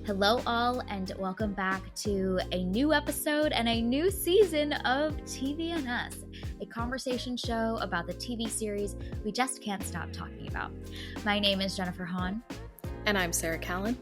Hello, all, and welcome back to a new episode and a new season of TV and Us, a conversation show about the TV series we just can't stop talking about. My name is Jennifer Hahn. And I'm Sarah Callan.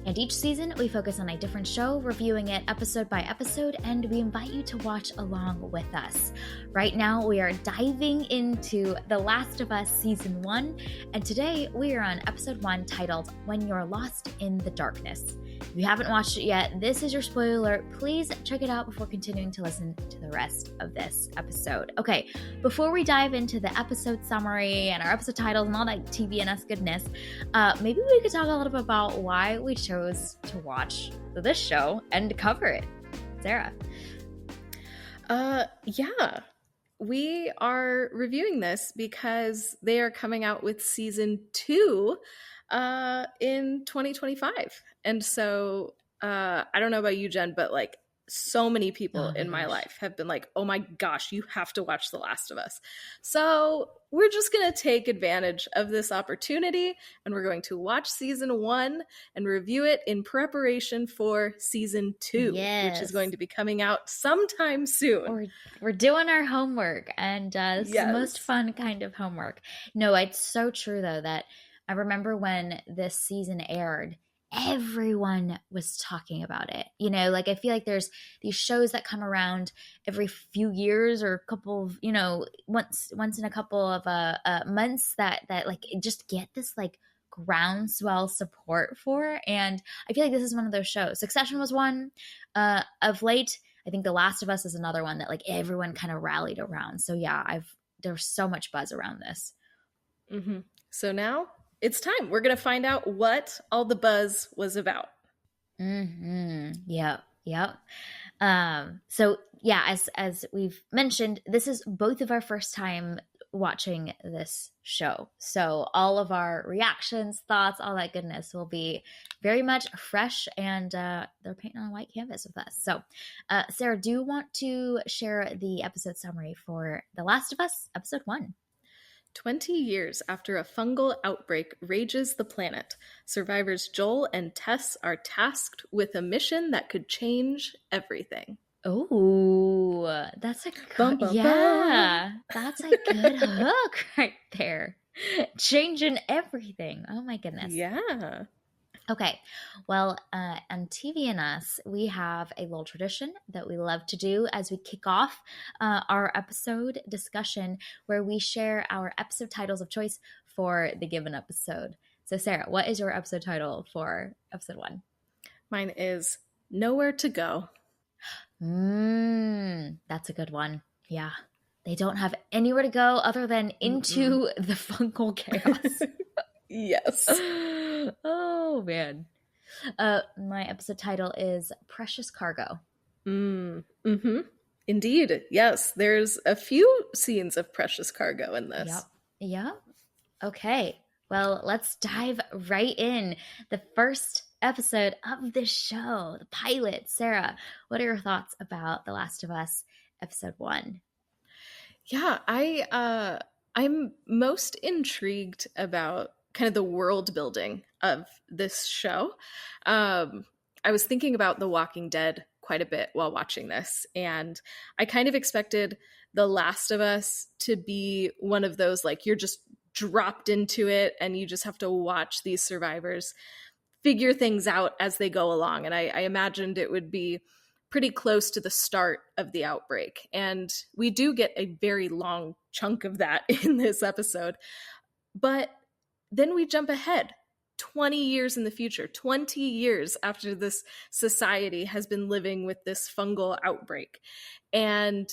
And each season, we focus on a different show, reviewing it episode by episode, and we invite you to watch along with us. Right now, we are diving into The Last of Us Season 1, and today we are on Episode 1 titled, When You're Lost in the Darkness. If you haven't watched it yet, this is your spoiler alert. Please check it out before continuing to listen to the rest of this episode. Okay, before we dive into the episode summary and our episode titles and all that TV and Us goodness, maybe we could talk a little bit about why we chose to watch this show and cover it. Sarah. Yeah. We are reviewing this because they are coming out with Season 2 in 2025. And so I don't know about you, Jen, but like so many people in my life have been like, oh my gosh, you have to watch The Last of Us. So we're just going to take advantage of this opportunity and we're going to watch Season 1 and review it in preparation for Season 2, which is going to be coming out sometime soon. We're doing our homework, and this is the most fun kind of homework. No, it's so true, though, that I remember when this season aired, everyone was talking about it. You know, like I feel like there's these shows that come around every few years or a couple of, you know, once in a couple of months that like just get this like groundswell support for. And I feel like this is one of those shows. Succession was one of late. I think The Last of Us is another one that like everyone kind of rallied around. So yeah, there's so much buzz around this. Mm-hmm. So now it's time. We're going to find out what all the buzz was about. Mm-hmm. Yep. So yeah, as we've mentioned, this is both of our first time watching this show. So all of our reactions, thoughts, all that goodness will be very much fresh, and they're painting on a white canvas with us. So Sarah, do you want to share the episode summary for The Last of Us, Episode 1? 20 years after a fungal outbreak rages the planet, survivors Joel and Tess are tasked with a mission that could change everything. Oh, that's a good, that's a good hook right there. Changing everything. Oh my goodness. Yeah. Okay, well, on TV and Us, we have a little tradition that we love to do as we kick off our episode discussion, where we share our episode titles of choice for the given episode. So Sarah, what is your episode title for Episode 1? Mine is Nowhere to Go. That's a good one. Yeah, they don't have anywhere to go other than into the fungal chaos. Yes. Oh, man. My episode title is Precious Cargo. Mm-hmm. Indeed. Yes, there's a few scenes of precious cargo in this. Yep. Okay. Well, let's dive right in. The first episode of this show, the pilot. Sarah, what are your thoughts about The Last of Us, Episode 1? Yeah, I'm most intrigued about kind of the world building of this show. I was thinking about The Walking Dead quite a bit while watching this, and I kind of expected The Last of Us to be one of those, like, you're just dropped into it and you just have to watch these survivors figure things out as they go along. And I imagined it would be pretty close to the start of the outbreak. And we do get a very long chunk of that in this episode. But then we jump ahead 20 years in the future, 20 years after this society has been living with this fungal outbreak. And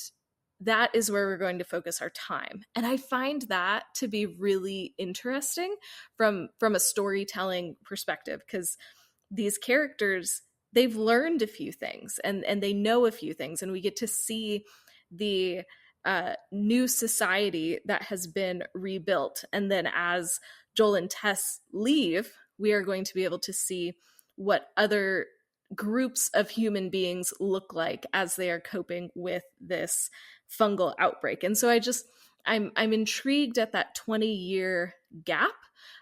that is where we're going to focus our time. And I find that to be really interesting from a storytelling perspective, because these characters, they've learned a few things and they know a few things, and we get to see the new society that has been rebuilt. And then as Joel and Tess leave, we are going to be able to see what other groups of human beings look like as they are coping with this fungal outbreak. And so I'm intrigued at that 20-year gap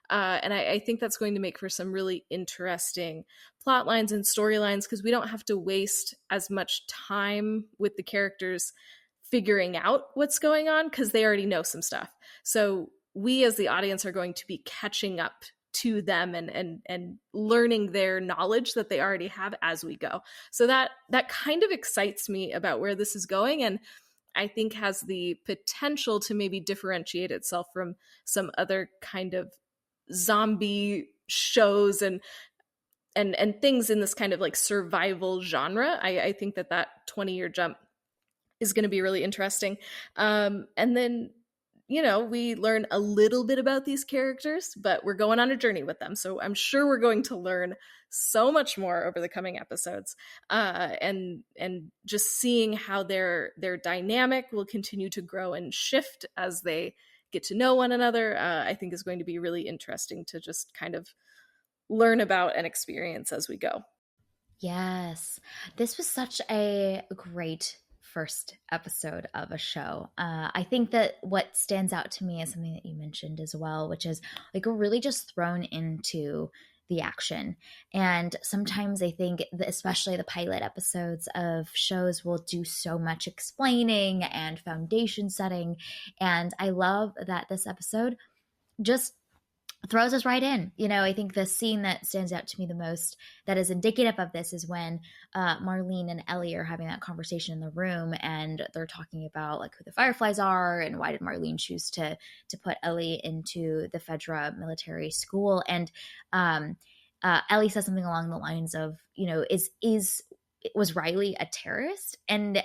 And I think that's going to make for some really interesting plot lines and storylines, because we don't have to waste as much time with the characters figuring out what's going on, because they already know some stuff. So we as the audience are going to be catching up to them and learning their knowledge that they already have as we go. So that kind of excites me about where this is going, and I think has the potential to maybe differentiate itself from some other kind of zombie shows and things in this kind of like survival genre. I think that 20-year jump is going to be really interesting. And then, we learn a little bit about these characters, but we're going on a journey with them. So I'm sure we're going to learn so much more over the coming episodes. And just seeing how their dynamic will continue to grow and shift as they get to know one another, I think is going to be really interesting to just kind of learn about and experience as we go. Yes, this was such a great first episode of a show. I think that what stands out to me is something that you mentioned as well, which is like we're really just thrown into the action. And sometimes I think that especially the pilot episodes of shows will do so much explaining and foundation setting. And I love that this episode just throws us right in. I think the scene that stands out to me the most that is indicative of this is when Marlene and Ellie are having that conversation in the room, and they're talking about like who the Fireflies are and why did Marlene choose to put Ellie into the Fedra military school. And Ellie says something along the lines of, was Riley a terrorist? And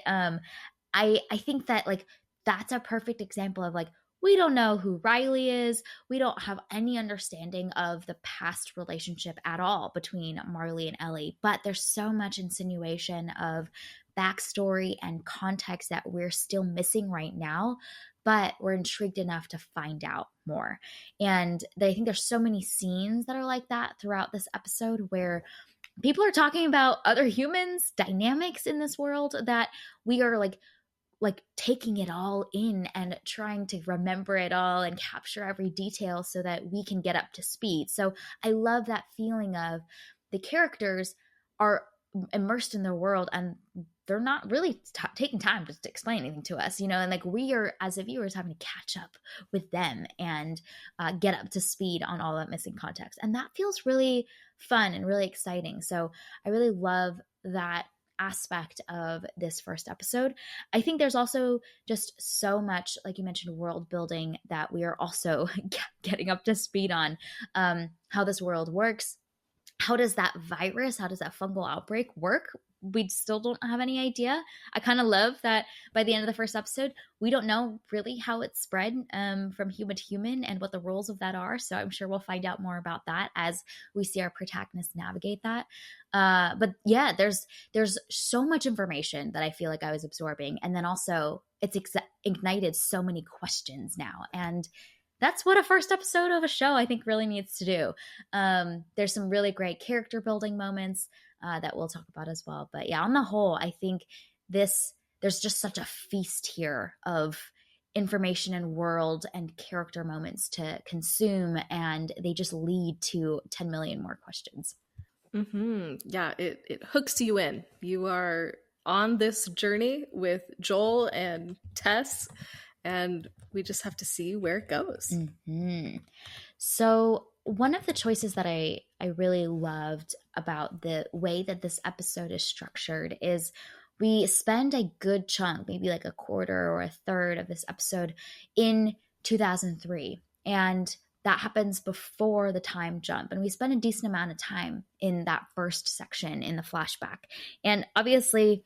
I think that like that's a perfect example of like, we don't know who Riley is. We don't have any understanding of the past relationship at all between Marley and Ellie, but there's so much insinuation of backstory and context that we're still missing right now, but we're intrigued enough to find out more. And I think there's so many scenes that are like that throughout this episode where people are talking about other humans, dynamics in this world that we are like taking it all in and trying to remember it all and capture every detail so that we can get up to speed. So I love that feeling of the characters are immersed in their world and they're not really taking time to explain anything to us, and like we are as the viewers having to catch up with them and get up to speed on all that missing context. And that feels really fun and really exciting. So I really love that aspect of this first episode. I think there's also just so much, like you mentioned, world building that we are also getting up to speed on, how this world works. How does that fungal outbreak work? We still don't have any idea. I kind of love that by the end of the first episode, we don't know really how it's spread from human to human and what the rules of that are. So I'm sure we'll find out more about that as we see our protagonists navigate that. But yeah, there's so much information that I feel like I was absorbing. And then also it's ignited so many questions now. And that's what a first episode of a show I think really needs to do. There's some really great character building moments that we'll talk about as well. But yeah, on the whole, I think there's just such a feast here of information and world and character moments to consume, and they just lead to 10 million more questions. Mm-hmm. Yeah, it hooks you in. You are on this journey with Joel and Tess, and we just have to see where it goes. Mm-hmm. So one of the choices that I really loved about the way that this episode is structured is we spend a good chunk, maybe like a quarter or a third of this episode in 2003. And that happens before the time jump. And we spend a decent amount of time in that first section in the flashback. And obviously,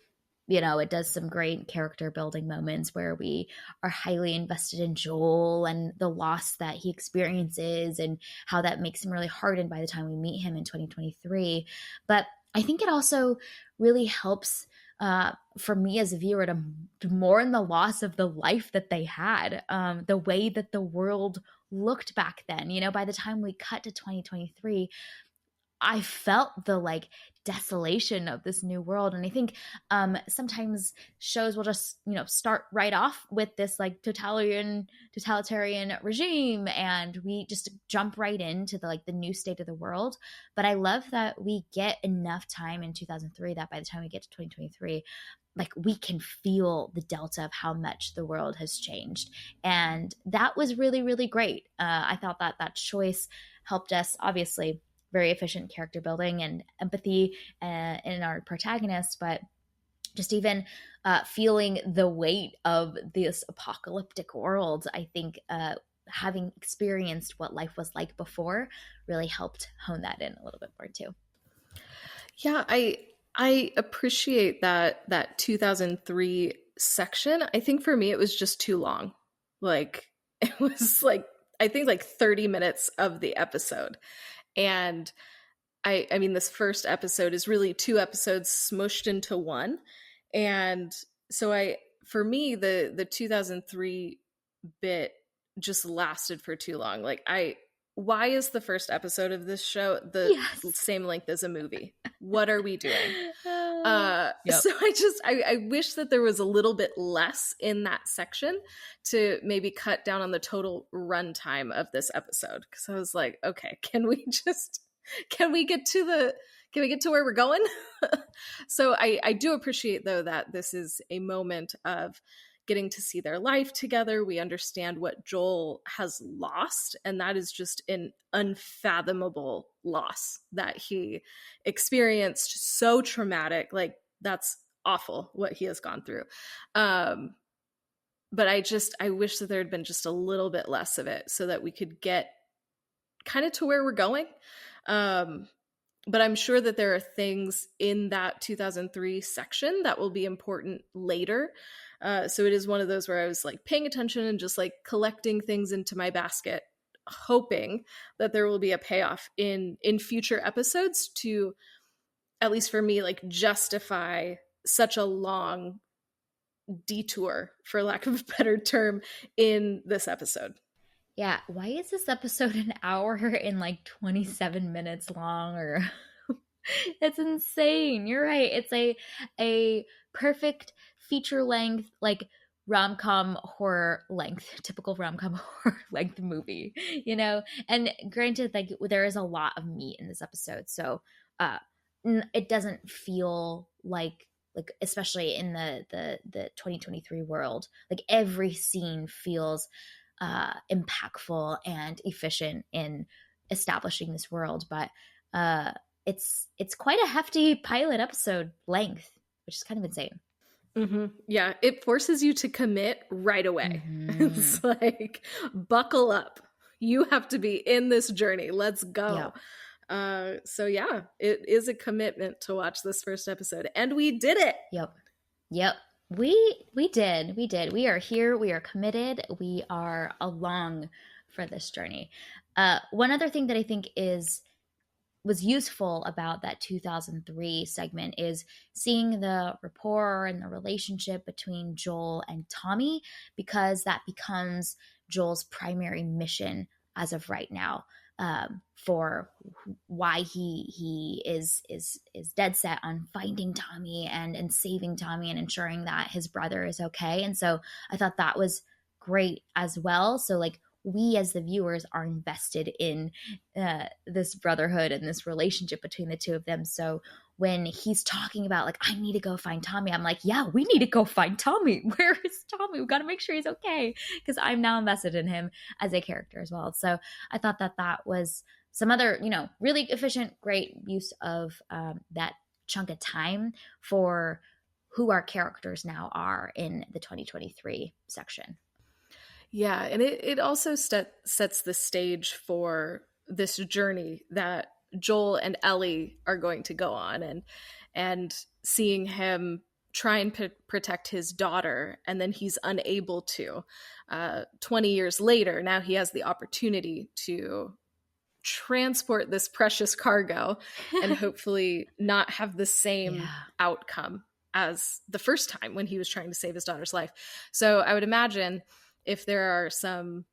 it does some great character building moments where we are highly invested in Joel and the loss that he experiences and how that makes him really hardened by the time we meet him in 2023. But I think it also really helps for me as a viewer to mourn the loss of the life that they had, the way that the world looked back then. By the time we cut to 2023, I felt the like desolation of this new world. And I think sometimes shows will just, start right off with this like totalitarian regime, and we just jump right into the like the new state of the world. But I love that we get enough time in 2003 that by the time we get to 2023, like we can feel the delta of how much the world has changed. And that was really, really great. I thought that that choice helped us, obviously very efficient character building and empathy in our protagonist, but just even feeling the weight of this apocalyptic world. I think having experienced what life was like before really helped hone that in a little bit more too. Yeah, I appreciate that 2003 section. I think for me it was just too long. Like it was like I think like 30 minutes of the episode. And I mean this first episode is really two episodes smushed into one. And so for me the 2003 bit just lasted for too long. Like why is the first episode of this show the same length as a movie? What are we doing? Yep. So I wish that there was a little bit less in that section to maybe cut down on the total runtime of this episode. Because I was like, okay, can we get to where we're going? So I do appreciate though that this is a moment of getting to see their life together. We understand what Joel has lost, and that is just an unfathomable loss that he experienced. So traumatic. Like that's awful what he has gone through. But I wish that there had been just a little bit less of it so that we could get kind of to where we're going. But I'm sure that there are things in that 2003 section that will be important later. So it is one of those where I was like paying attention and just like collecting things into my basket, hoping that there will be a payoff in future episodes to, at least for me, like justify such a long detour, for lack of a better term, in this episode. Yeah, why is this episode an hour and like 27 minutes long? Or it's insane. You're right. It's a perfect feature length, like rom-com horror length, typical rom-com horror length movie, And granted, like there is a lot of meat in this episode, so it doesn't feel like especially in the 2023 world, like every scene feels impactful and efficient in establishing this world. But it's quite a hefty pilot episode length, which is kind of insane. Mm-hmm. Yeah, it forces you to commit right away. Mm-hmm. It's like, buckle up. You have to be in this journey. Let's go. Yep. So yeah, it is a commitment to watch this first episode, and we did it. Yep. We did. We are here. We are committed. We are along for this journey. One other thing that I think was useful about that 2003 segment is seeing the rapport and the relationship between Joel and Tommy, because that becomes Joel's primary mission as of right now, for why he is dead set on finding Tommy and saving Tommy and ensuring that his brother is okay. And so I thought that was great as well. So like we as the viewers are invested in this brotherhood and this relationship between the two of them. So when he's talking about like, I need to go find Tommy, I'm like, yeah, we need to go find Tommy. Where is Tommy? We got to make sure he's okay, because I'm now invested in him as a character as well. So I thought that was some other, really efficient, great use of that chunk of time for who our characters now are in the 2023 section. Yeah, and it also sets the stage for this journey that Joel and Ellie are going to go on, and seeing him try and protect his daughter, and then he's unable to. 20 years later, now he has the opportunity to transport this precious cargo and hopefully not have the same outcome as the first time when he was trying to save his daughter's life. So I would imagine if there are some,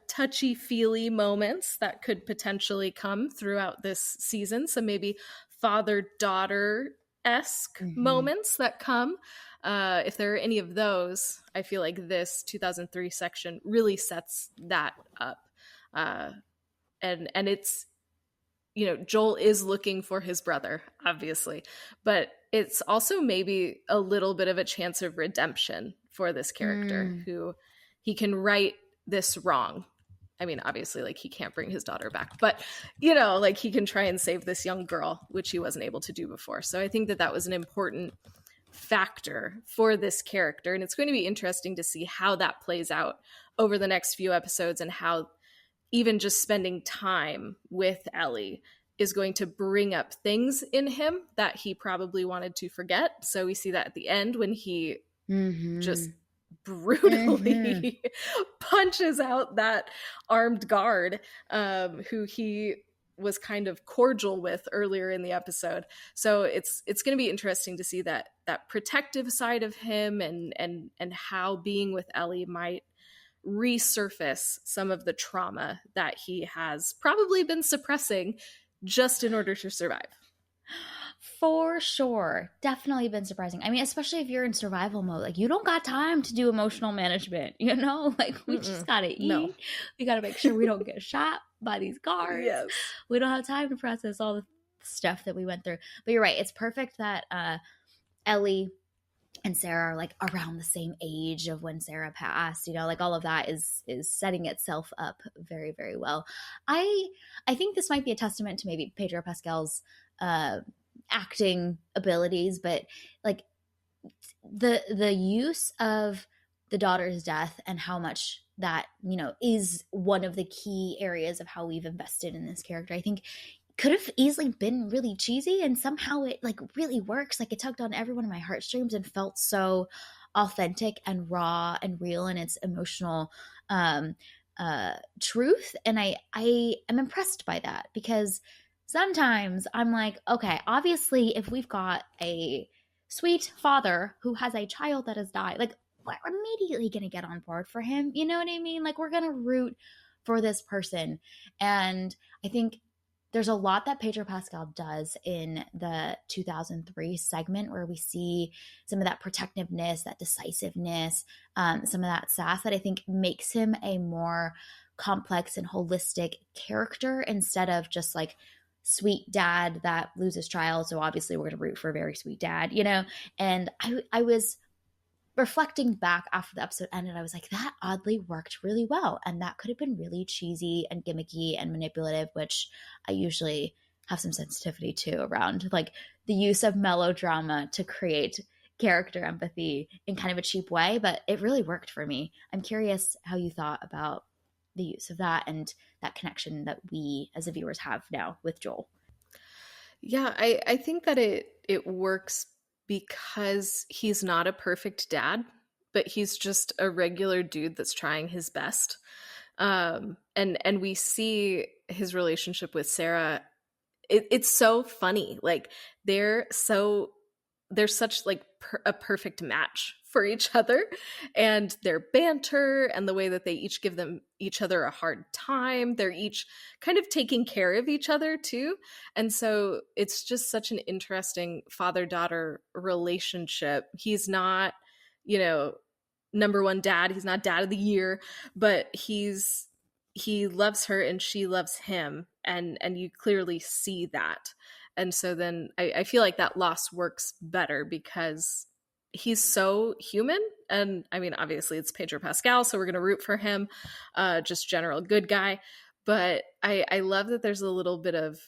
touchy-feely moments that could potentially come throughout this season. So maybe father-daughter-esque moments that come. If there are any of those, I feel like this 2003 section really sets that up. And it's, Joel is looking for his brother, obviously, but it's also maybe a little bit of a chance of redemption for this character who he can right this wrong. I mean, obviously, like, he can't bring his daughter back, but, like, he can try and save this young girl, which he wasn't able to do before. So I think that that was an important factor for this character. And it's going to be interesting to see how that plays out over the next few episodes, and how even just spending time with Ellie is going to bring up things in him that he probably wanted to forget. So we see that at the end when he just brutally punches out that armed guard who he was kind of cordial with earlier in the episode. So it's going to be interesting to see that protective side of him, and how being with Ellie might resurface some of the trauma that he has probably been suppressing just in order to survive. For sure. Definitely been surprising. I mean, especially if you're in survival mode, like, you don't got time to do emotional management, like, we just gotta eat. No. We gotta make sure we don't get shot by these guards. Yes. We don't have time to process all the stuff that we went through. But you're right. It's perfect that Ellie and Sarah are, like, around the same age of when Sarah passed, like, all of that is setting itself up very, very well. I think this might be a testament to maybe Pedro Pascal's acting abilities, but, like, the use of the daughter's death and how much that, is one of the key areas of how we've invested in this character, I think could have easily been really cheesy, and somehow it, like, really works. Like, it tugged on every one of my heartstrings and felt so authentic and raw and real in its emotional truth. And I am impressed by that, because sometimes I'm like, okay, obviously, if we've got a sweet father who has a child that has died, like, we're immediately going to get on board for him. You know what I mean? Like, we're going to root for this person. And I think there's a lot that Pedro Pascal does in the 2003 segment, where we see some of that protectiveness, that decisiveness, some of that sass that I think makes him a more complex and holistic character, instead of just, like, sweet dad that loses child. So obviously we're going to root for a very sweet dad, And I was reflecting back after the episode ended, I was like, that oddly worked really well. And that could have been really cheesy and gimmicky and manipulative, which I usually have some sensitivity to around, like, the use of melodrama to create character empathy in kind of a cheap way. But it really worked for me. I'm curious how you thought about the use of that and that connection that we as the viewers have now with Joel. Yeah, I think that it works because he's not a perfect dad, but he's just a regular dude that's trying his best. And we see his relationship with Sarah. It's so funny. Like, they're such, like, a perfect match for each other, and their banter and the way that they each give each other a hard time. They're each kind of taking care of each other too. And so it's just such an interesting father-daughter relationship. He's not, number one dad. He's not dad of the year, but he loves her and she loves him. And you clearly see that. And so then I feel like that loss works better because he's so human. And I mean, obviously it's Pedro Pascal, so we're going to root for him, just general good guy. But I love that there's a little bit of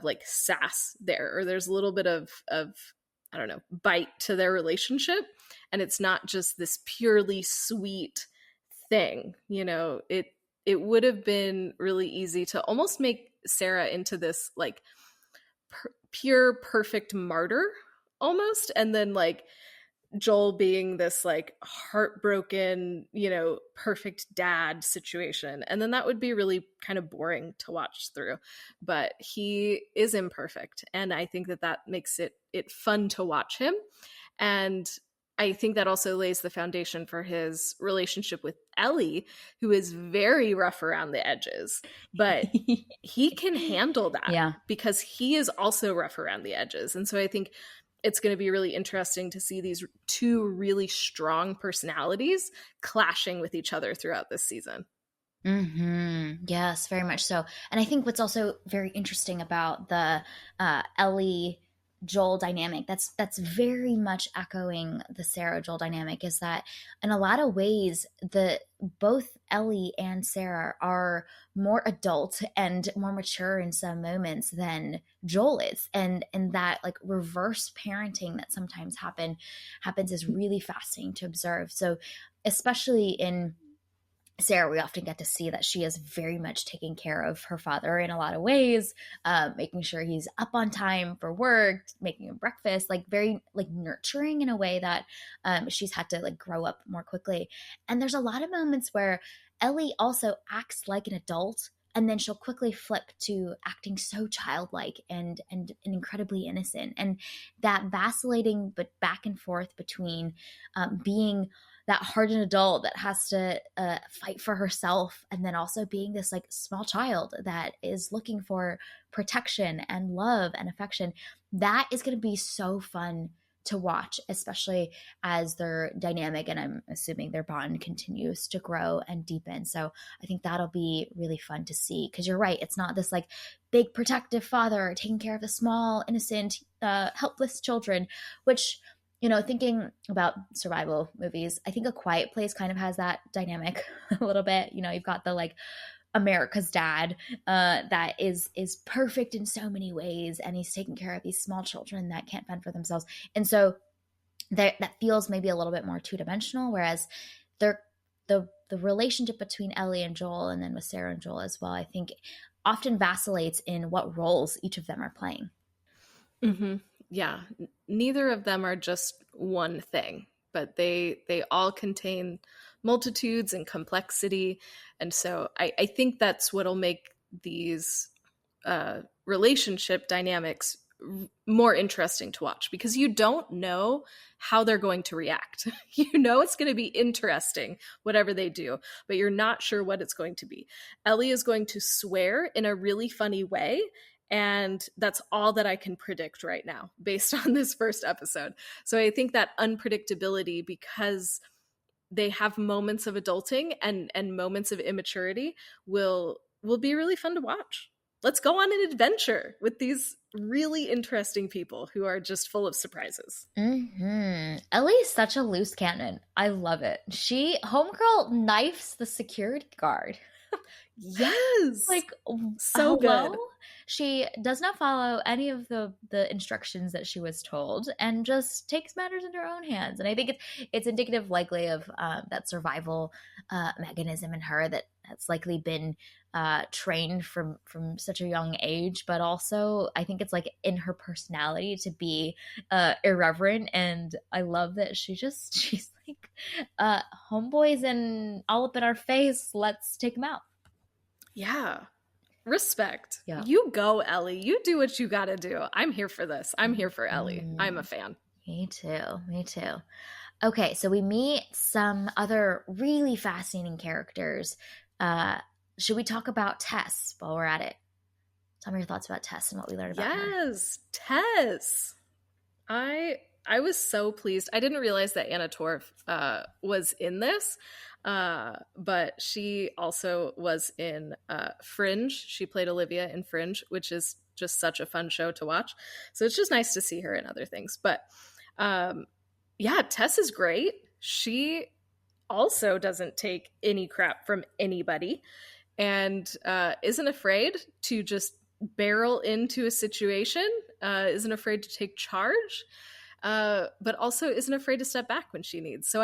like sass there, or there's a little bit of I don't know, bite to their relationship. And it's not just this purely sweet thing. It would have been really easy to almost make Sarah into this, like, pure perfect martyr almost, and then, like, Joel being this, like, heartbroken, perfect dad situation. And then that would be really kind of boring to watch through. But he is imperfect, and I think that makes it fun to watch him. And I think that also lays the foundation for his relationship with Ellie, who is very rough around the edges, but he can handle that Yeah. because he is also rough around the edges. And so I think it's going to be really interesting to see these two really strong personalities clashing with each other throughout this season. Yes, very much so. And I think what's also very interesting about the Ellie Joel dynamic, that's very much echoing the Sarah Joel dynamic, is that in a lot of ways the both Ellie and Sarah are more adult and more mature in some moments than Joel is. And that like reverse parenting that sometimes happens is really fascinating to observe. So especially in Sarah, we often get to see that she is very much taking care of her father in a lot of ways, making sure he's up on time for work, making him breakfast, like very like nurturing in a way that she's had to like grow up more quickly. And there's a lot of moments where Ellie also acts like an adult, and then she'll quickly flip to acting so childlike and incredibly innocent, and that vacillating but back and forth between being that hardened adult that has to fight for herself, and then also being this like small child that is looking for protection and love and affection. That is going to be so fun to watch, especially as their dynamic, and I'm assuming their bond, continues to grow and deepen. So I think that'll be really fun to see, because you're right, it's not this like big protective father taking care of the small innocent helpless children, which, you know, thinking about survival movies, I think A Quiet Place kind of has that dynamic a little bit. You know, you've got the like America's dad that is perfect in so many ways, and he's taking care of these small children that can't fend for themselves, and so that feels maybe a little bit more two dimensional. Whereas they're the relationship between Ellie and Joel, and then with Sarah and Joel as well, I think often vacillates in what roles each of them are playing. Mm-hmm. Yeah, neither of them are just one thing, but they all contain multitudes and complexity. And so I think that's what'll make these relationship dynamics more interesting to watch, because you don't know how they're going to react. You know it's going to be interesting, whatever they do, but you're not sure what it's going to be. Ellie is going to swear in a really funny way, and that's all that I can predict right now based on this first episode. So I think that unpredictability, because they have moments of adulting and moments of immaturity, will be really fun to watch. Let's go on an adventure with these really interesting people who are just full of surprises. Ellie's such a loose cannon. I love it. Homegirl knifes the security guard. Yes. Like, so hello? good. She does not follow any of the instructions that she was told, and just takes matters into her own hands. And I think it's indicative likely of that survival mechanism in her that's likely been trained from such a young age. But also I think it's like in her personality to be irreverent, and I love that she's like homeboys and all up in our face, let's take them out. Yeah. Respect. Yeah. You go, Ellie. You do what you got to do. I'm here for this. I'm here for Ellie. I'm a fan. Me too. Me too. Okay, so we meet some other really fascinating characters. Should we talk about Tess while we're at it? Tell me your thoughts about Tess and what we learned about her. Yes, Tess. I was so pleased. I didn't realize that Anna Torv was in this, but she also was in Fringe. She played Olivia in Fringe, which is just such a fun show to watch. So it's just nice to see her in other things. But yeah, Tess is great. She also doesn't take any crap from anybody, and isn't afraid to just barrel into a situation, isn't afraid to take charge, but also isn't afraid to step back when she needs. So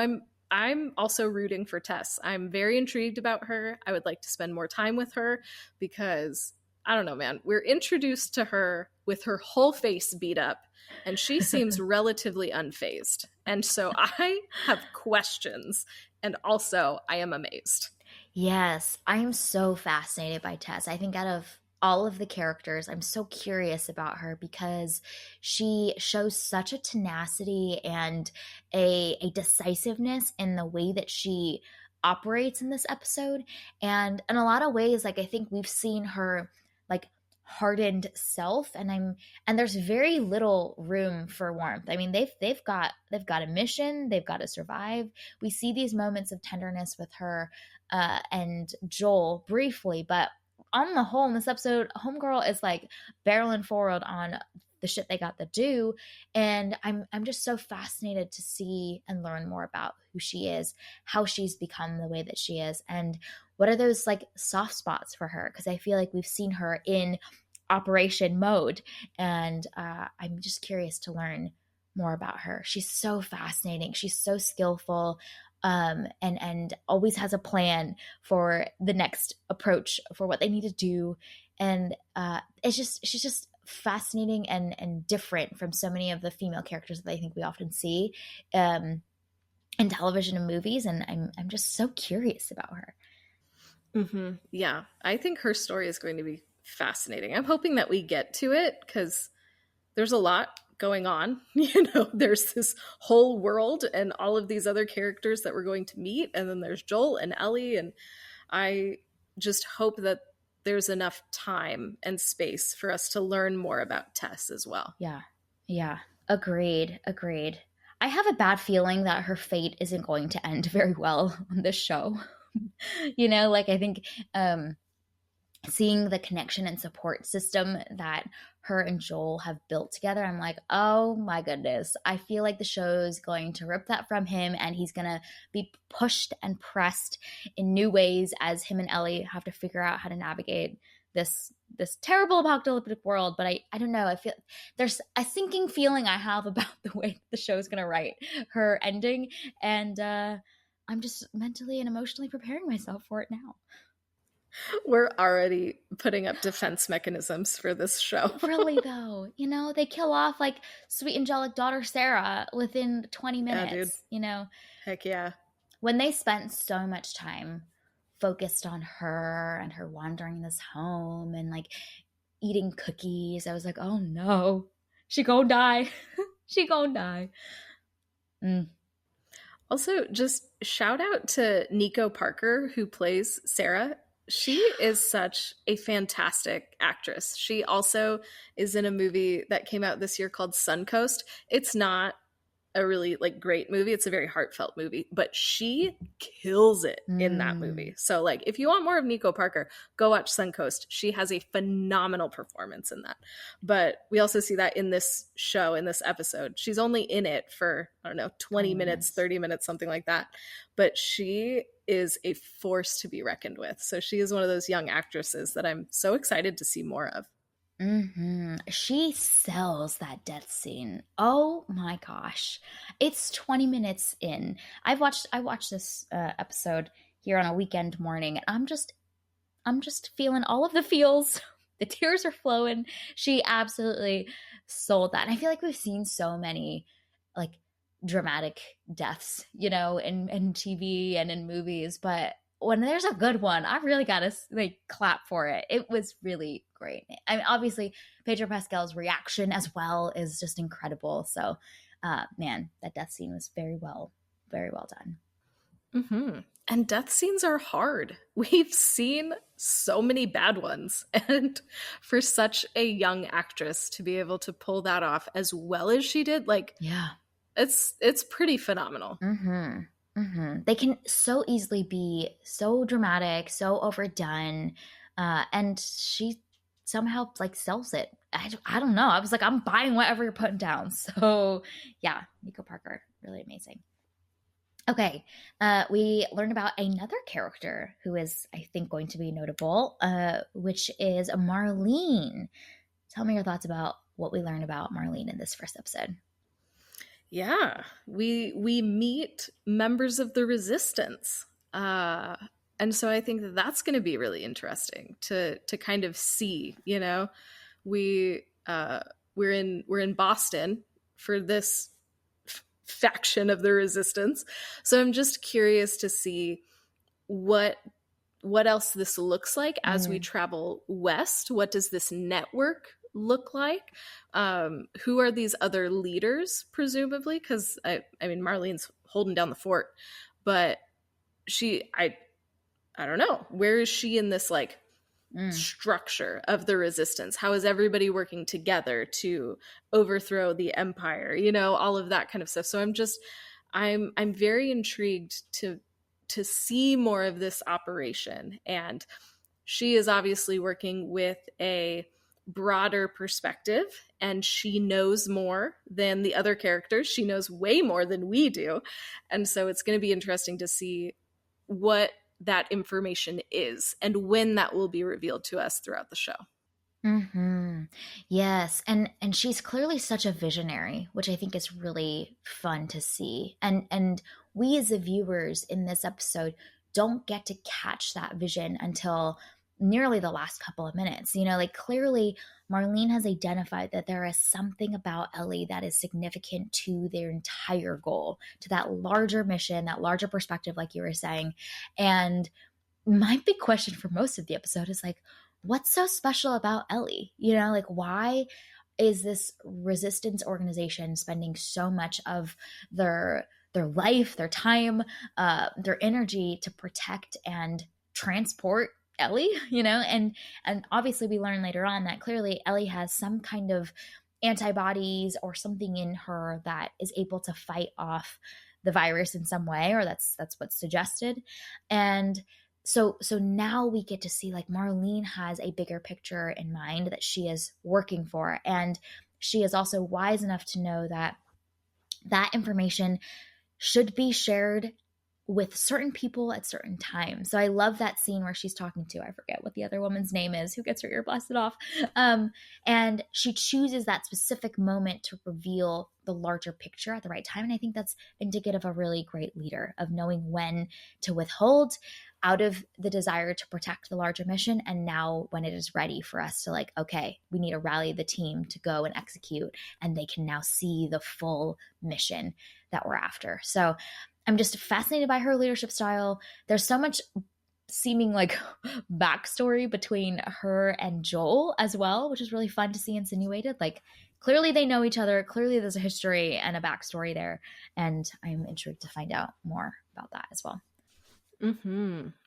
I'm also rooting for Tess. I'm very intrigued about her. I would like to spend more time with her, because I don't know, man, we're introduced to her with her whole face beat up, and she seems relatively unfazed. And so I have questions, and also I am amazed. Yes, I am so fascinated by Tess. I think out of all of the characters. I'm so curious about her because she shows such a tenacity and a decisiveness in the way that she operates in this episode. And in a lot of ways, like I think we've seen her like hardened self, and there's very little room for warmth. I mean, they've got a mission, they've got to survive. We see these moments of tenderness with her and Joel briefly, but on the whole in this episode, homegirl is like barreling forward on the shit they got to do. And I'm just so fascinated to see and learn more about who she is, how she's become the way that she is, and what are those like soft spots for her, because I feel like we've seen her in operation mode, and I'm just curious to learn more about her. She's so fascinating, she's so skillful, and always has a plan for the next approach for what they need to do. And she's just fascinating and different from so many of the female characters that I think we often see in television and movies. And I'm just so curious about her. Mm-hmm. Yeah, I think her story is going to be fascinating. I'm hoping that we get to it because there's a lot going on. There's this whole world and all of these other characters that we're going to meet. And then there's Joel and Ellie. And I just hope that there's enough time and space for us to learn more about Tess as well. Yeah. Yeah. Agreed. I have a bad feeling that her fate isn't going to end very well on this show. Like I think seeing the connection and support system that her and Joel have built together, I'm like, oh my goodness. I feel like the show's going to rip that from him, and he's going to be pushed and pressed in new ways as him and Ellie have to figure out how to navigate this terrible apocalyptic world. But I don't know. I feel there's a sinking feeling I have about the way the show's going to write her ending. And I'm just mentally and emotionally preparing myself for it now. We're already putting up defense mechanisms for this show. Really, though, they kill off like sweet angelic daughter Sarah within 20 minutes. Yeah, dude. Heck yeah. When they spent so much time focused on her and her wandering this home and like eating cookies, I was like, oh no, she gonna die. She gonna die. Also, just shout out to Nico Parker, who plays Sarah. She is such a fantastic actress. She also is in a movie that came out this year called Suncoast. It's not a really like great movie. It's a very heartfelt movie, but she kills it in that movie. So like if you want more of Nico Parker, go watch Suncoast. She has a phenomenal performance in that. But we also see that in this show, in this episode. She's only in it for, I don't know, 20 minutes, 30 minutes, something like that. But she is a force to be reckoned with. So she is one of those young actresses that I'm so excited to see more of. She sells that death scene. Oh my gosh. It's 20 minutes in. I watched this episode here on a weekend morning, and I'm just feeling all of the feels. The tears are flowing. She absolutely sold that. And I feel like we've seen so many like dramatic deaths, in TV and in movies, but when there's a good one, I really gotta like clap for it. It was really great. I mean, obviously Pedro Pascal's reaction as well is just incredible. So man, that death scene was very well done. Mm-hmm. And death scenes are hard. We've seen so many bad ones. And for such a young actress to be able to pull that off as well as she did, like, yeah, it's pretty phenomenal. They can so easily be so dramatic, so overdone, and she somehow like sells it. I don't know. I was like, I'm buying whatever you're putting down. So yeah, Nico Parker, really amazing. Okay, we learned about another character who is, I think, going to be notable, which is Marlene. Tell me your thoughts about what we learned about Marlene in this first episode. Yeah, we meet members of the resistance, and so I think that's going to be really interesting to kind of see. We're in Boston for this faction of the resistance, so I'm just curious to see what what else this looks like as we Mm. travel west. What does this network look like? Who are these other leaders, presumably? Because I mean, Marlene's holding down the fort, but I don't know. Where is she in this like Mm. structure of the resistance? How is everybody working together to overthrow the empire? You know, all of that kind of stuff. So I'm very intrigued to see more of this operation. And she is obviously working with a broader perspective, and she knows more than the other characters. She knows way more than we do. And so it's going to be interesting to see what that information is and when that will be revealed to us throughout the show. Hmm. Yes, and she's clearly such a visionary, which I think is really fun to see. And we as the viewers in this episode don't get to catch that vision until nearly the last couple of minutes. You know, like clearly Marlene has identified that there is something about Ellie that is significant to their entire goal, to that larger mission, that larger perspective, like you were saying. And my big question for most of the episode is like, what's so special about Ellie? You know, like why is this resistance organization spending so much of their life, their time, their energy to protect and transport Ellie? You know, and obviously we learn later on that clearly Ellie has some kind of antibodies or something in her that is able to fight off the virus in some way, or that's what's suggested. And so now we get to see like Marlene has a bigger picture in mind that she is working for, and she is also wise enough to know that that information should be shared with certain people at certain times. So I love that scene where she's talking to, I forget what the other woman's name is, who gets her ear blasted off. And she chooses that specific moment to reveal the larger picture at the right time. And I think that's indicative of a really great leader, of knowing when to withhold out of the desire to protect the larger mission. And now when it is ready for us to like, okay, we need to rally the team to go and execute, and they can now see the full mission that we're after. So I'm just fascinated by her leadership style. There's so much seeming like backstory between her and Joel as well, which is really fun to see insinuated. Like clearly they know each other. Clearly there's a history and a backstory there. And I'm intrigued to find out more about that as well.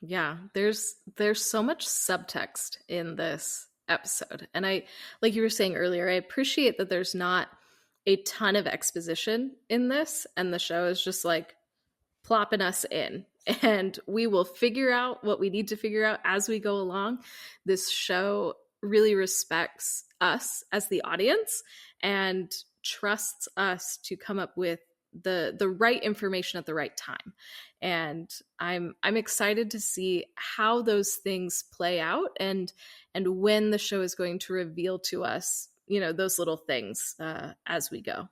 Yeah, there's so much subtext in this episode. And I, like you were saying earlier, I appreciate that there's not a ton of exposition in this, and the show is just like plopping us in, and we will figure out what we need to figure out as we go along. This show really respects us as the audience and trusts us to come up with the right information at the right time. And I'm excited to see how those things play out, and when the show is going to reveal to us, you know, those little things as we go.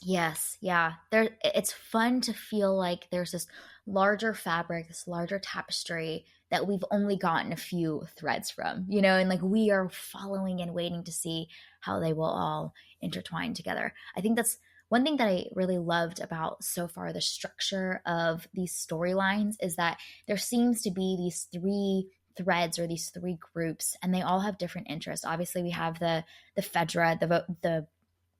Yes, yeah. It's fun to feel like there's this larger fabric, this larger tapestry that we've only gotten a few threads from, you know, and like we are following and waiting to see how they will all intertwine together. I think that's one thing that I really loved about so far the structure of these storylines is that there seems to be these three threads or these three groups, and they all have different interests. Obviously, we have the Fedra, the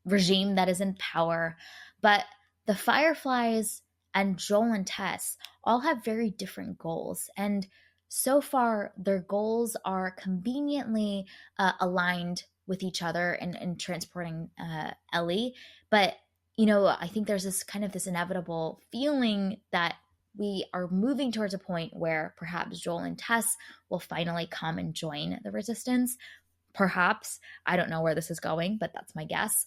regime that is in power. But the Fireflies and Joel and Tess all have very different goals. And so far, their goals are conveniently aligned with each other in transporting Ellie. But, you know, I think there's this kind of this inevitable feeling that we are moving towards a point where perhaps Joel and Tess will finally come and join the resistance. Perhaps. I don't know where this is going, but that's my guess.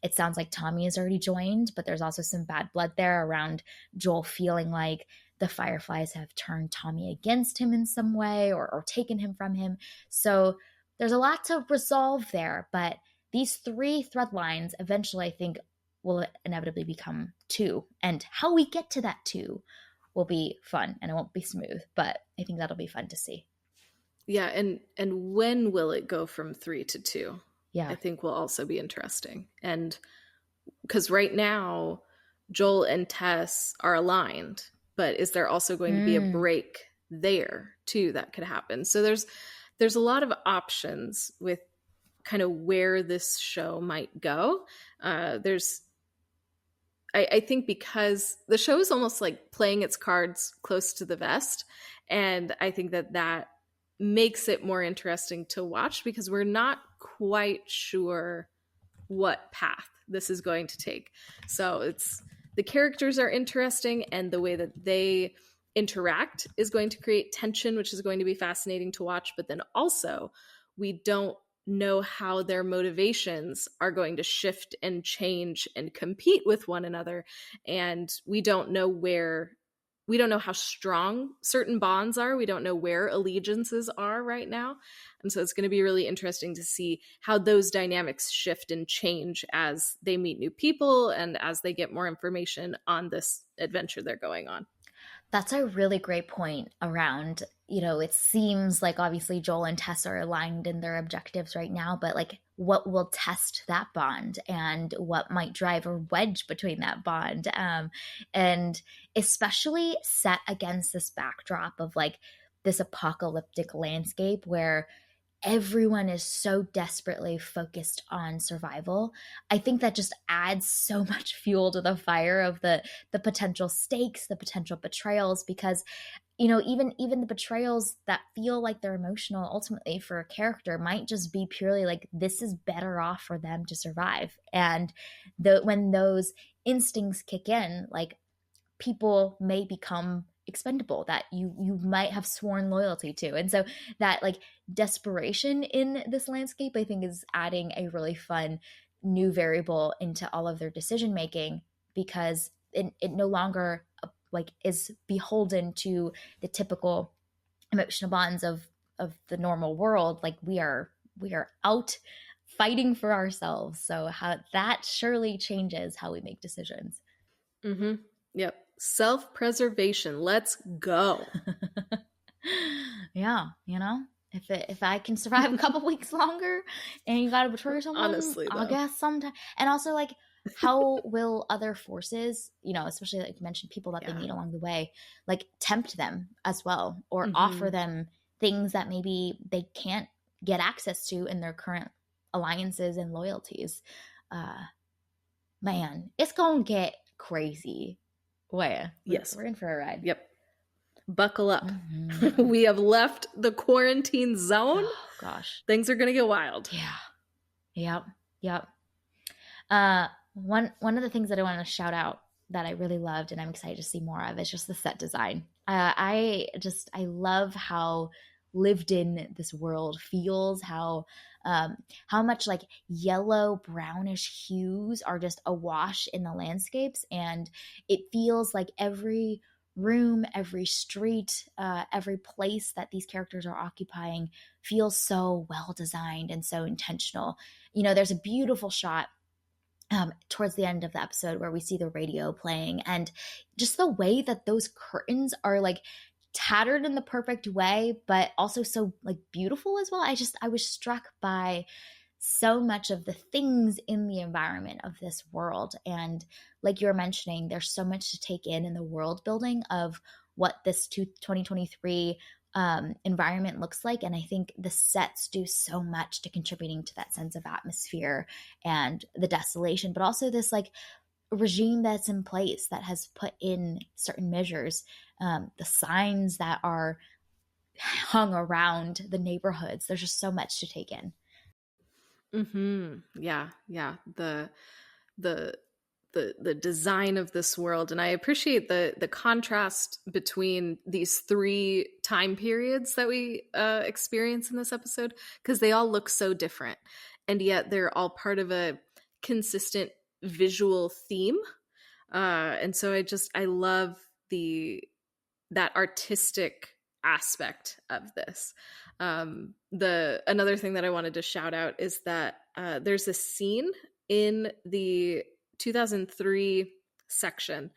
It sounds like Tommy has already joined, but there's also some bad blood there around Joel feeling like the Fireflies have turned Tommy against him in some way, or taken him from him. So there's a lot to resolve there, but these three thread lines eventually, I think, will inevitably become two. And how we get to that two will be fun, and it won't be smooth, but I think that'll be fun to see. Yeah, and when will it go from 3 to 2? Yeah. I think will also be interesting. And because right now Joel and Tess are aligned, but is there also going to be a break there too that could happen. So there's a lot of options with kind of where this show might go. I think because the show is almost like playing its cards close to the vest, and I think that makes it more interesting to watch because we're not quite sure what path this is going to take. So it's the characters are interesting, and the way that they interact is going to create tension, which is going to be fascinating to watch. But then also, we don't know how their motivations are going to shift and change and compete with one another. And we don't know how strong certain bonds are. We don't know where allegiances are right now. And so it's going to be really interesting to see how those dynamics shift and change as they meet new people and as they get more information on this adventure they're going on. That's a really great point around, it seems like obviously Joel and Tess are aligned in their objectives right now, but like what will test that bond and what might drive a wedge between that bond. And especially set against this backdrop of like this apocalyptic landscape where everyone is so desperately focused on survival. I think that just adds so much fuel to the fire of the potential stakes, the potential betrayals, because even the betrayals that feel like they're emotional ultimately for a character might just be purely like this is better off for them to survive. And when those instincts kick in, like people may become expendable that you might have sworn loyalty to. And so that like desperation in this landscape, I think, is adding a really fun new variable into all of their decision making, because it no longer like is beholden to the typical emotional bonds of the normal world. Like we are out fighting for ourselves. So how that surely changes how we make decisions. Mm-hmm. Yep. Self-preservation. Let's go. Yeah, if I can survive a couple weeks longer and you gotta betray someone, honestly, I guess sometime. And also, like, how will other forces, especially like you mentioned, people that they meet along the way, like tempt them as well, or offer them things that maybe they can't get access to in their current alliances and loyalties. Man, it's gonna get crazy. Where? Yes. We're in for a ride. Yep. Buckle up. Mm-hmm. We have left the quarantine zone. Oh, gosh. Things are going to get wild. Yeah. Yep. One of the things that I want to shout out that I really loved and I'm excited to see more of is just the set design. I love how lived in this world feels, how much like yellow brownish hues are just awash in the landscapes, and it feels like every room, every street, every place that these characters are occupying feels so well designed and so intentional. There's a beautiful shot towards the end of the episode where we see the radio playing, and just the way that those curtains are like tattered in the perfect way, but also so like beautiful as well. I was struck by so much of the things in the environment of this world. And like you were mentioning, there's so much to take in the world building of what this 2023 environment looks like. And I think the sets do so much to contributing to that sense of atmosphere and the desolation, but also this like regime that's in place that has put in certain measures, the signs that are hung around the neighborhoods. There's just so much to take in. Mm-hmm. Yeah. The design of this world, and I appreciate the contrast between these three time periods that we experience in this episode, because they all look so different, and yet they're all part of a consistent visual theme. And so I love that artistic aspect of this. Another thing that I wanted to shout out is that there's a scene in the 2003 section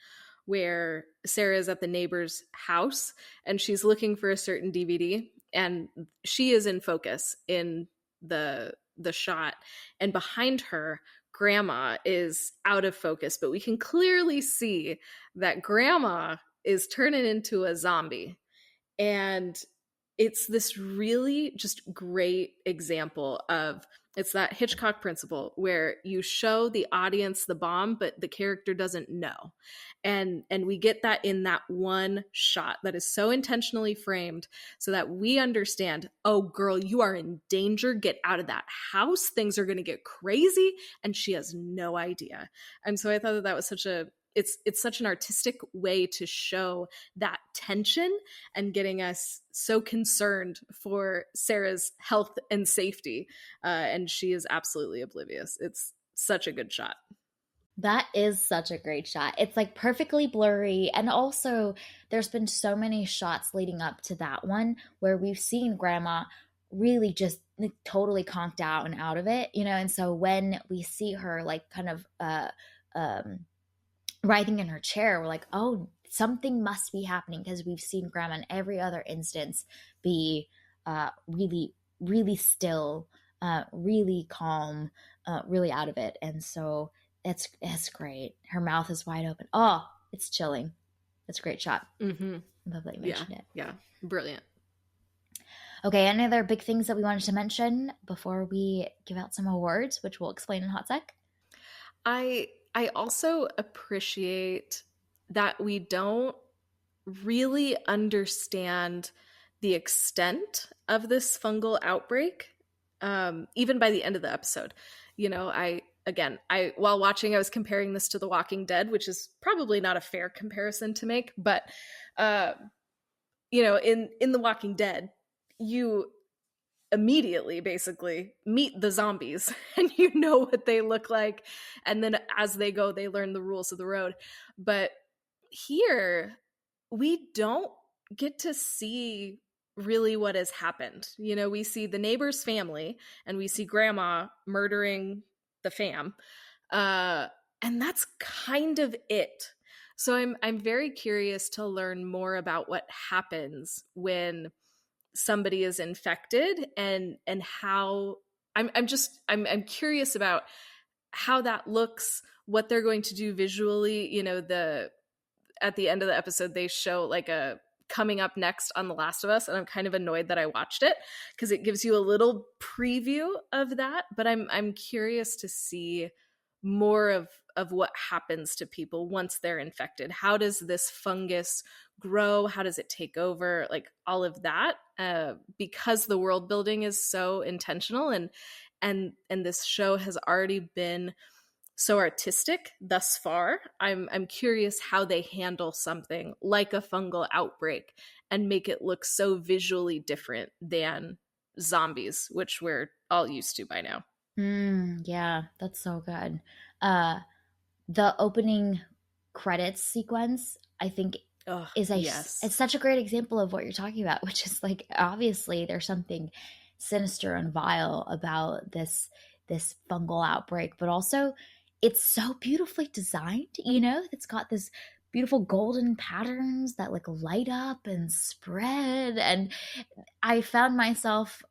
where Sarah is at the neighbor's house and she's looking for a certain DVD, and she is in focus in the shot, and behind her Grandma is out of focus, but we can clearly see that Grandma is turning into a zombie. And it's this really just great example of, it's that Hitchcock principle where you show the audience the bomb, but the character doesn't know. And we get that in that one shot that is so intentionally framed so that we understand, oh girl, you are in danger. Get out of that house. Things are going to get crazy. And she has no idea. And so I thought that that was such a, it's such an artistic way to show that tension and getting us so concerned for Sarah's health and safety. And she is absolutely oblivious. It's such a good shot. That is such a great shot. It's like perfectly blurry. And also, there's been so many shots leading up to that one where we've seen Grandma really just like, totally conked out and out of it, you know? And so when we see her like kind of um, writhing in her chair, we're like, oh, something must be happening because we've seen Grandma in every other instance be really, really still, really calm, really out of it. And so it's great. Her mouth is wide open. Oh, it's chilling. That's a great shot. Mm-hmm. Love that you mentioned it. Yeah, brilliant. Okay, any other big things that we wanted to mention before we give out some awards, which we'll explain in hot sec? I also appreciate that we don't really understand the extent of this fungal outbreak, even by the end of the episode. You know, I while watching, I was comparing this to The Walking Dead, which is probably not a fair comparison to make, but you know, in The Walking Dead, you immediately basically meet the zombies and you know what they look like, and then as they go they learn the rules of the road. But here we don't get to see really what has happened. You know, we see the neighbor's family and we see Grandma murdering the fam, and that's kind of it. So I'm very curious to learn more about what happens when somebody is infected, and how I'm curious about how that looks, what they're going to do visually. You know, the at the end of the episode they show like a coming up next on The Last of Us, and I'm kind of annoyed that I watched it because it gives you a little preview of that. But I'm curious to see more of what happens to people once they're infected. How does this fungus grow? How does it take over? Like all of that, because the world building is so intentional, and this show has already been so artistic thus far. I'm curious how they handle something like a fungal outbreak and make it look so visually different than zombies, which we're all used to by now. Yeah, that's so good. Uh, the opening credits sequence, I think, Oh, is yes. it's such a great example of what you're talking about, which is like obviously there's something sinister and vile about this fungal outbreak, but also it's so beautifully designed, you know? It's got this beautiful golden patterns that like light up and spread, and I found myself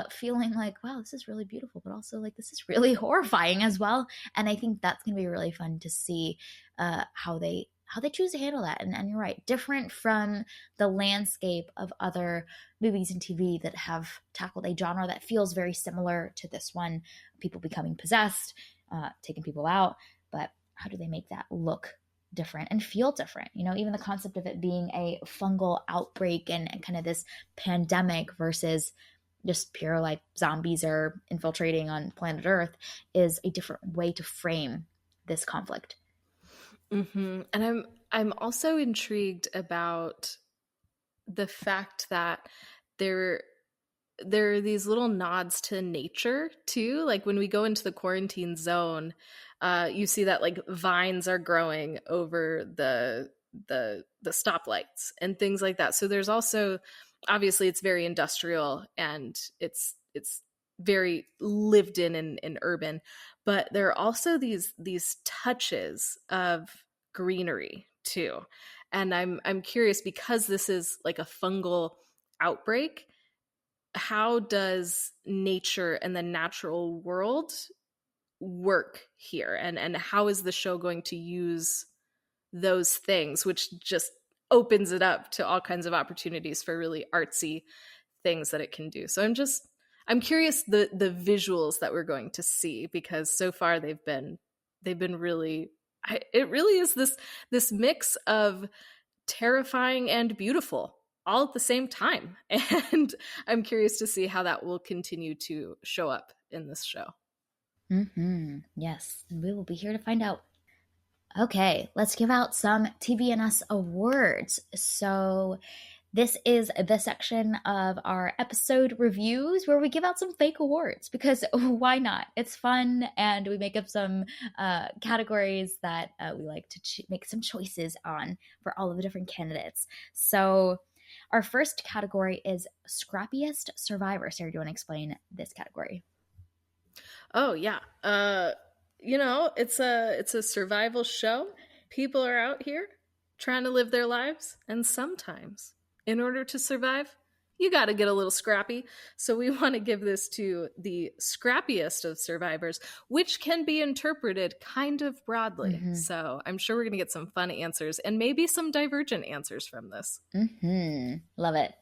feeling like, wow, this is really beautiful, but also like this is really horrifying as well. And I think that's going to be really fun to see how they choose to handle that. And you're right, different from the landscape of other movies and TV that have tackled a genre that feels very similar to this one, people becoming possessed, taking people out. But how do they make that look different and feel different? You know, even the concept of it being a fungal outbreak and kind of this pandemic versus just pure like zombies are infiltrating on planet Earth is a different way to frame this conflict. Mm-hmm. And I'm also intrigued about the fact that there there are these little nods to nature too. Like when we go into the quarantine zone, you see that like vines are growing over the stoplights and things like that. So there's also, obviously it's very industrial and it's very lived in and urban, but there are also these touches of greenery too. And I'm curious, because this is like a fungal outbreak, how does nature and the natural world work here, and how is the show going to use those things, which just opens it up to all kinds of opportunities for really artsy things that it can do. So I'm curious the visuals that we're going to see, because so far they've been really, it really is this mix of terrifying and beautiful all at the same time. And I'm curious to see how that will continue to show up in this show. Yes, we will be here to find out. Okay, let's give out some TVNS awards. So this is the section of our episode reviews where we give out some fake awards, because why not? It's fun, and we make up some categories that we like to make some choices on for all of the different candidates. So our first category is Scrappiest Survivor. Sarah, do you want to explain this category? Oh, yeah. It's a survival show. People are out here trying to live their lives, and sometimes in order to survive, you got to get a little scrappy. So we want to give this to the scrappiest of survivors, which can be interpreted kind of broadly. So I'm sure we're going to get some fun answers and maybe some divergent answers from this. Love it.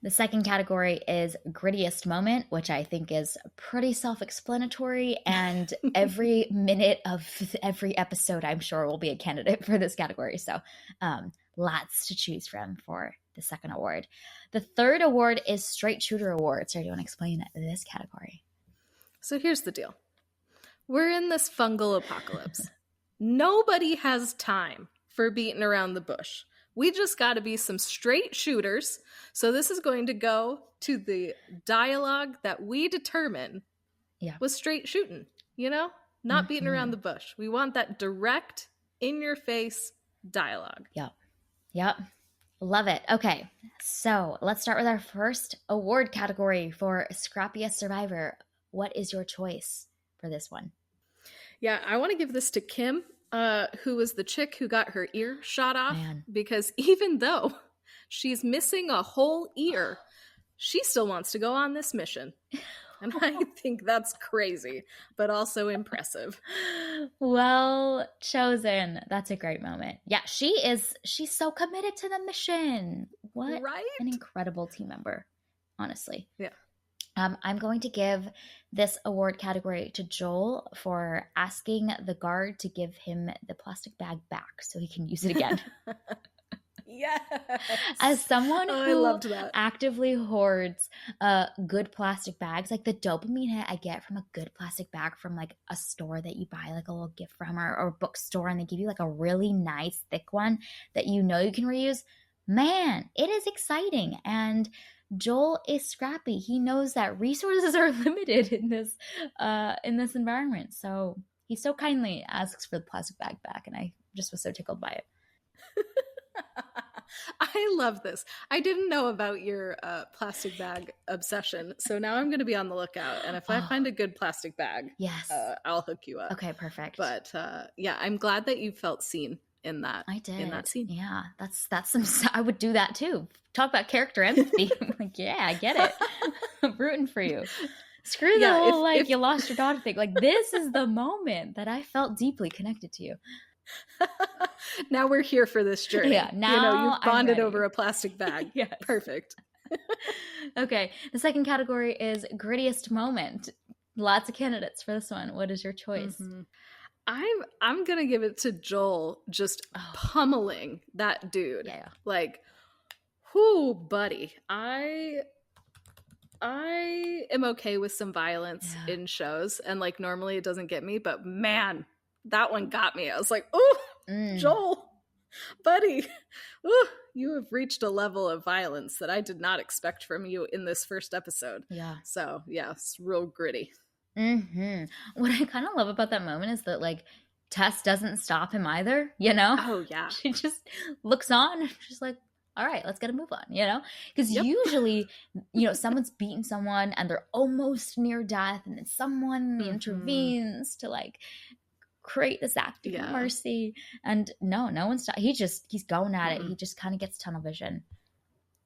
The second category is Grittiest Moment, which I think is pretty self-explanatory, and every minute of every episode, I'm sure, will be a candidate for this category. So lots to choose from for the second award. The third award is Straight Shooter Award. So do you want to explain this category? So here's the deal. We're in this fungal apocalypse. Nobody has time for beating around the bush. We just got to be some straight shooters. So this is going to go to the dialogue that we determine was straight shooting, not beating around the bush. We want that direct, in-your-face dialogue. Yep. Love it. Okay, so let's start with our first award category for Scrappiest Survivor. What is your choice for this one? Yeah, I want to give this to Kim, who was the chick who got her ear shot off. Because even though she's missing a whole ear, she still wants to go on this mission. And I think that's crazy, but also impressive. Well chosen. That's a great moment. Yeah, she's so committed to the mission. What an incredible team member, honestly. Yeah. I'm going to give this award category to Joel for asking the guard to give him the plastic bag back so he can use it again. Yes. As someone who actively hoards good plastic bags, like the dopamine hit I get from a good plastic bag from like a store that you buy like a little gift from, or a bookstore, and they give you like a really nice thick one that you can reuse, man, it is exciting. And Joel is scrappy. He knows that resources are limited in this environment. So he so kindly asks for the plastic bag back, and I just was so tickled by it. I love this. I didn't know about your plastic bag obsession, so now I'm going to be on the lookout. And if I find a good plastic bag, I'll hook you up. Okay, perfect. But yeah, I'm glad that you felt seen in that. I did. In that scene. Yeah, that's some. I would do that too. Talk about character empathy. I'm like, yeah, I get it. I'm rooting for you. Screw the whole if you lost your daughter thing. Like, this is the moment that I felt deeply connected to you. Now we're here for this journey. Yeah, now you've bonded over a plastic bag. Yes. Perfect. Okay, the second category is Grittiest Moment. Lots of candidates for this one. What is your choice? I'm gonna give it to Joel, just pummeling that dude. Yeah. Like, whoo, buddy. I am okay with some violence in shows, and like normally it doesn't get me, but man, that one got me. I was like, oh, Joel, buddy, ooh, you have reached a level of violence that I did not expect from you in this first episode. Yeah. So yeah, it's real gritty. What I kind of love about that moment is that like Tess doesn't stop him either, Oh yeah. She just looks on and she's like, all right, let's get a move on, because usually, someone's beaten someone and they're almost near death, and then someone intervenes to like create this act of mercy. And no one's he's going at it. He just kind of gets tunnel vision.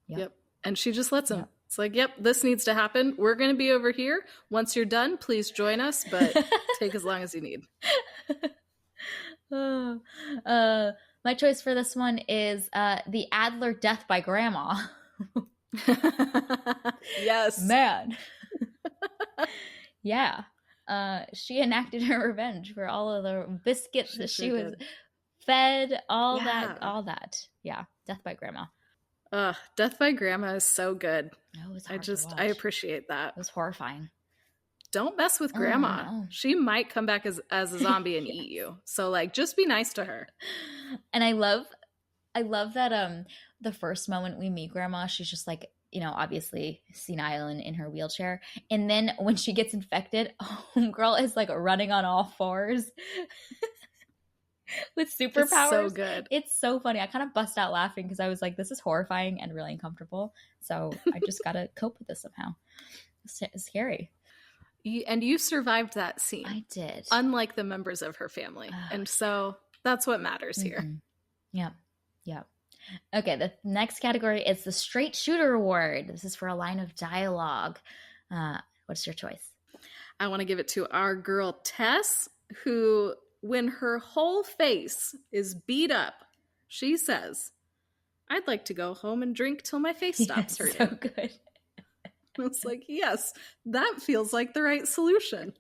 Yep. And she just lets him. It's like, yep, this needs to happen. We're going to be over here. Once you're done, please join us, but take as long as you need. My choice for this one is the Adler death by grandma. Yes. Man. Yeah. She enacted her revenge for all of the biscuits that she was fed, all that. Yeah. Death by grandma. Death by grandma is so good. Oh, it was hard to watch. I appreciate that. It was horrifying. Don't mess with grandma. No. She might come back as a zombie and eat you. So like, just be nice to her. And I love that the first moment we meet grandma, she's just like, you know, obviously senile and in her wheelchair. And then when she gets infected, homegirl is like running on all fours with superpowers. It's so good. It's so funny. I kind of bust out laughing because I was like, this is horrifying and really uncomfortable. So I just got to cope with this somehow. It's scary. And you survived that scene. I did. Unlike the members of her family. And so that's what matters here. Mm-hmm. Yeah. Yeah. Okay, the next category is the Straight Shooter Award. This is for a line of dialogue. What's your choice? I want to give it to our girl Tess, who, when her whole face is beat up, she says, "I'd like to go home and drink till my face stops hurting." So good. It's like, yes, that feels like the right solution.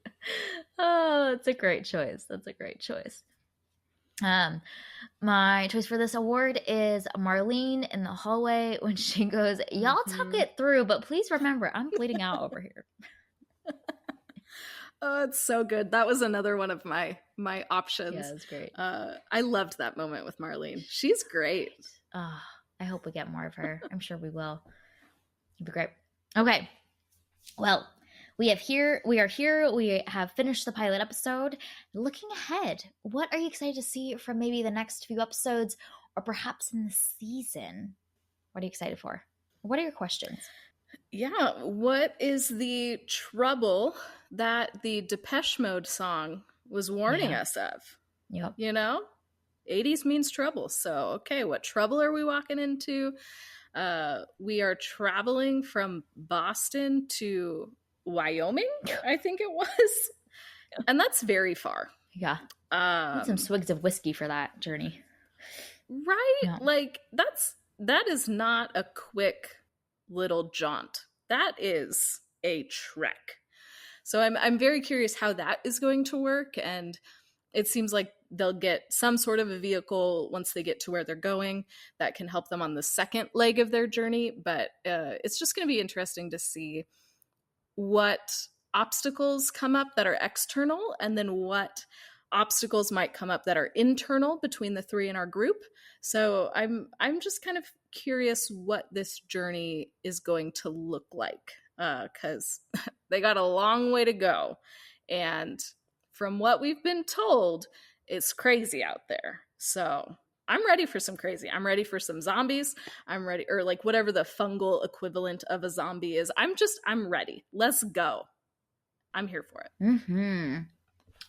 Oh, that's a great choice. That's a great choice. My choice for this award is Marlene in the hallway when she goes, "Y'all talk it through, but please remember, I'm bleeding out over here." Oh, it's so good. That was another one of my options. Yeah, it's great. I loved that moment with Marlene. She's great. I hope we get more of her. I'm sure we will. It'd be great. Okay. Well, we are here. We have finished the pilot episode. Looking ahead, what are you excited to see from maybe the next few episodes or perhaps in the season? What are you excited for? What are your questions? Yeah. What is the trouble that the Depeche Mode song was warning us of? Yep. You know, 80s means trouble. So, okay, what trouble are we walking into? We are traveling from Boston to Wyoming, I think it was. And that's very far. Yeah. Need some swigs of whiskey for that journey. Right? Yeah. Like that is not a quick little jaunt. That is a trek. So I'm very curious how that is going to work, and it seems like they'll get some sort of a vehicle once they get to where they're going that can help them on the second leg of their journey. But it's just going to be interesting to see what obstacles come up that are external, and then what obstacles might come up that are internal between the three in our group. So I'm just kind of curious what this journey is going to look like, because they got a long way to go. And from what we've been told, it's crazy out there. So I'm ready for some crazy. I'm ready for some zombies. I'm ready, or like whatever the fungal equivalent of a zombie is. I'm ready. Let's go. I'm here for it. Mm-hmm.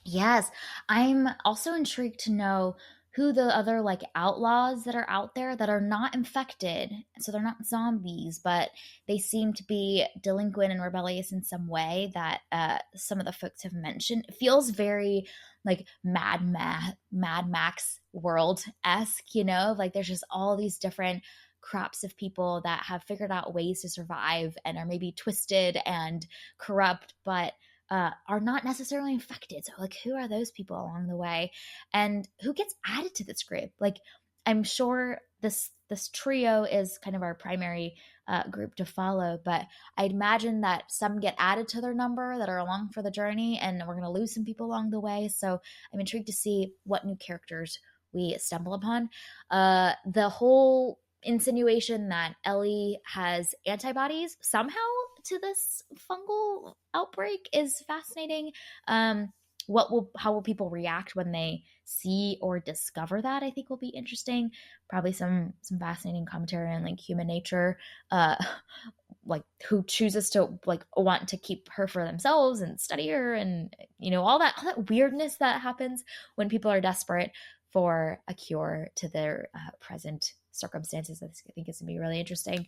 Yes. I'm also intrigued to know who the other like outlaws that are out there that are not infected. So they're not zombies, but they seem to be delinquent and rebellious in some way that some of the folks have mentioned. It feels very like Mad Max world-esque, you know, like there's just all these different crops of people that have figured out ways to survive and are maybe twisted and corrupt, but are not necessarily infected. So like, who are those people along the way, and who gets added to this group? Like, I'm sure this trio is kind of our primary group to follow, but I'd imagine that some get added to their number that are along for the journey, and we're going to lose some people along the way. So I'm intrigued to see what new characters we stumble upon. The whole insinuation that Ellie has antibodies somehow to this fungal outbreak is fascinating. How will people react when they see or discover that? I think will be interesting. Probably some fascinating commentary on like human nature, like who chooses to like want to keep her for themselves and study her, and you know all that weirdness that happens when people are desperate for a cure to their present circumstances. I think it's gonna be really interesting.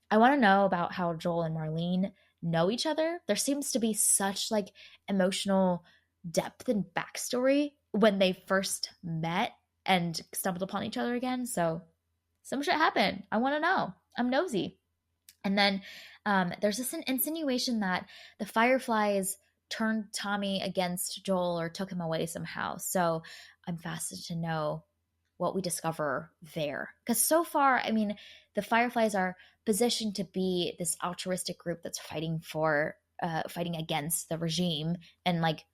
I want to know about how Joel and Marlene know each other. There seems to be such like emotional depth and backstory when they first met, and stumbled upon each other again. So some shit happened. I want to know. I'm nosy. And then there's this insinuation that the Fireflies turned Tommy against Joel or took him away somehow. So I'm fascinated to know what we discover there. Because so far, I mean, the Fireflies are positioned to be this altruistic group that's fighting against the regime. And like,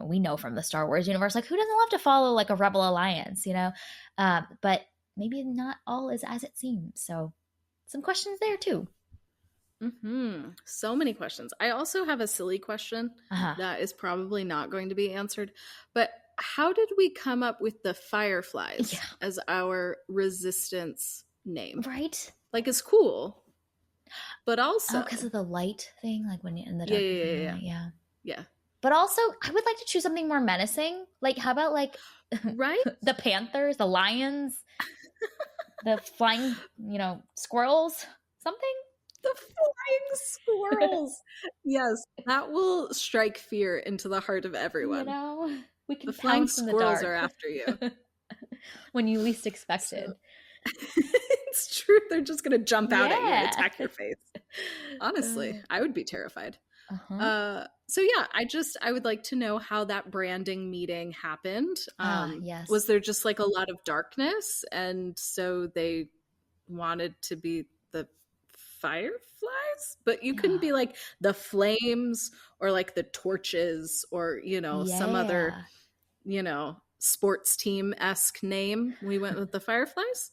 we know from the Star Wars universe, like, who doesn't love to follow like a rebel alliance, you know? But maybe not all is as it seems. So some questions there too. So many questions. I also have a silly question that is probably not going to be answered. But how did we come up with the Fireflies as our resistance name? Right? Like, it's cool. But also... because of the light thing, like when you're in the dark. Yeah. But also, I would like to choose something more menacing. Like, how about like... Right? The Panthers, the Lions, the flying, squirrels, something? The flying squirrels. Yes, that will strike fear into the heart of everyone. We can the flying squirrels are after you when you least expect it. It's true. They're just going to jump out at you and attack your face. Honestly, I would be terrified. So yeah, I would like to know how that branding meeting happened. Yes. Was there just like a lot of darkness, and so they wanted to be the Fireflies, but you couldn't be like the flames or like the torches or some other sports team-esque name. We went with the Fireflies.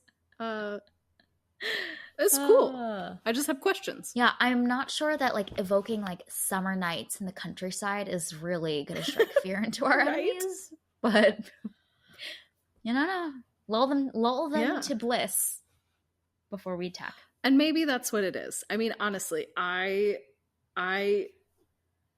It's cool. I just have questions. Yeah, I'm not sure that like evoking like summer nights in the countryside is really going to strike fear into our enemies, but lull them to bliss before we attack. And maybe that's what it is. I mean, honestly, I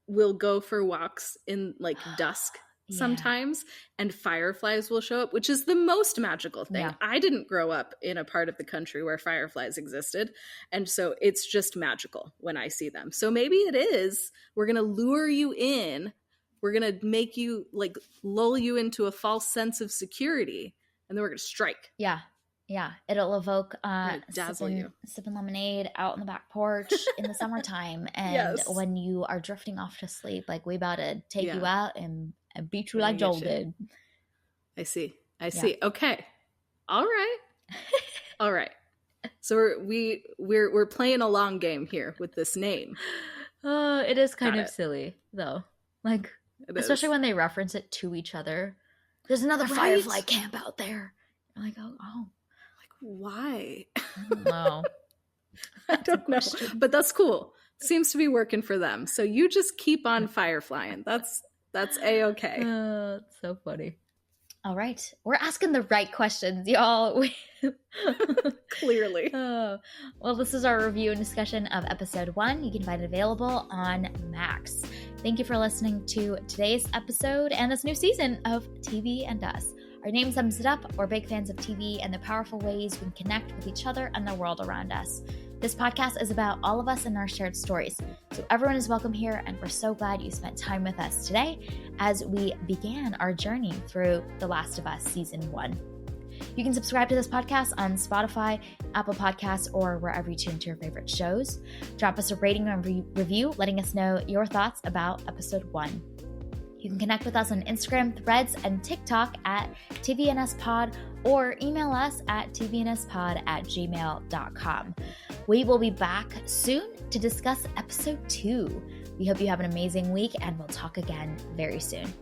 will go for walks in like dusk sometimes, and fireflies will show up, which is the most magical thing. Yeah. I didn't grow up in a part of the country where fireflies existed, and so it's just magical when I see them. So maybe it is, we're going to lure you in, we're going to make you, like, lull you into a false sense of security, and then we're going to strike. Yeah, it'll evoke sipping lemonade out on the back porch in the summertime. And when you are drifting off to sleep, like, we about to take you out and beat you like Joel did. I see. Okay. All right. So we're playing a long game here with this name. It is kind of silly though. Like, especially when they reference it to each other. There's another firefly camp out there. I'm like, oh. Why? No. I don't know. But that's cool. Seems to be working for them. So you just keep on fireflying. That's A-okay. It's so funny. All right. We're asking the right questions, y'all. Clearly. Well, this is our review and discussion of episode 1. You can find it available on Max. Thank you for listening to today's episode and this new season of TV and Us. Our name sums it up. We're big fans of TV and the powerful ways we can connect with each other and the world around us. This podcast is about all of us and our shared stories. So everyone is welcome here, and we're so glad you spent time with us today as we began our journey through The Last of Us Season 1. You can subscribe to this podcast on Spotify, Apple Podcasts, or wherever you tune to your favorite shows. Drop us a rating and review, letting us know your thoughts about episode 1. You can connect with us on Instagram, Threads, and TikTok at tvnspod, or email us at tvnspod@gmail.com. We will be back soon to discuss episode 2. We hope you have an amazing week, and we'll talk again very soon.